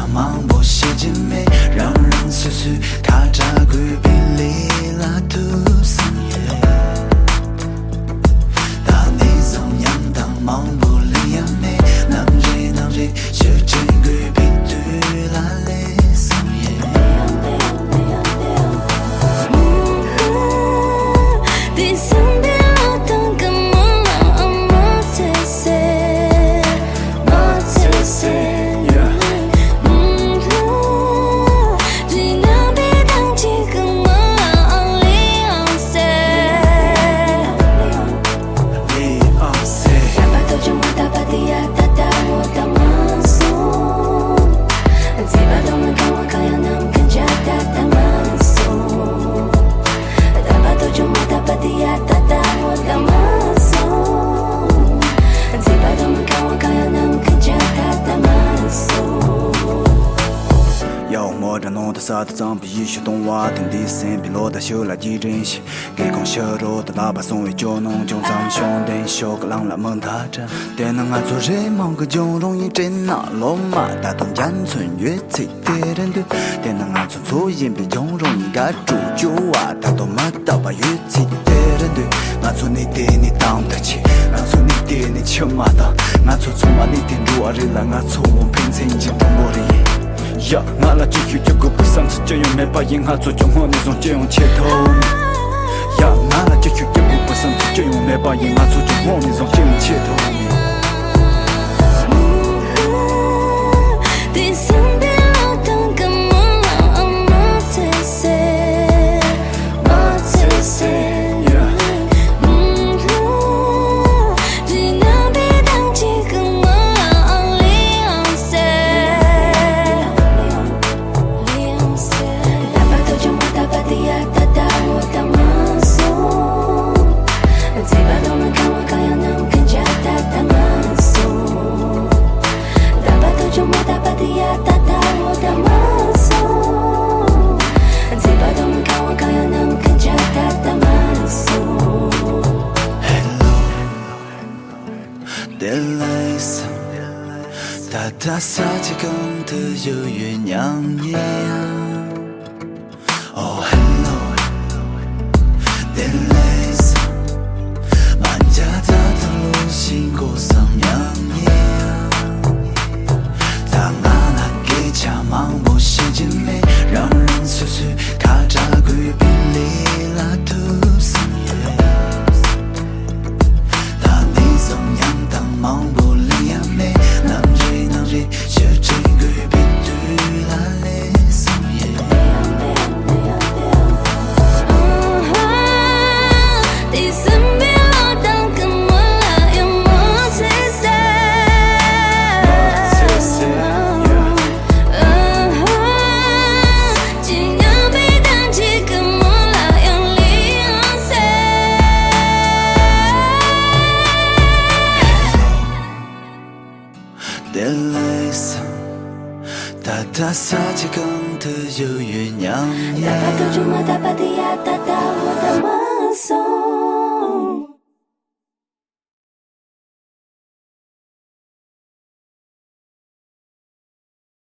家忙不写姐妹，让人碎碎卡扎贵比里拉图桑耶。大地中央当忙不离呀妹，能日学这贵比对拉嘞桑耶。我这弄的啥的脏比一些动画，听的声比落的修了几针线，给空小肉的喇叭送回酒农，就咱们兄弟小个浪来蒙他着，但能俺做人忙个就容易真那罗马，大东家村乐器的人的，但能俺做作业比较容易干煮酒啊，他都没到把乐器的人的，俺做你的你当得起，俺做你的你吃嘛的，俺做从嘛你的如啊人来，俺做我平常已经中国的耶。呀，俺拉继续这个不上次这样没把银行做中我那种这样切头。呀，俺拉继续这个不上次这样没把银行做中我那种这样切头。大撒起更的有月亮耶。Oh hello， 点泪色，满家大的路行过上阳耶。当俺那给家忙不写姐妹，让人碎碎卡扎贵比里拉图桑耶。大地中央当忙不离呀妹。学这个比对拉嘞桑耶。第三遍我当个莫拉有莫切塞。今夜被当几个莫拉有利用塞。大撒起更的有月亮耶。大把都这么大把的呀，大大我的马松。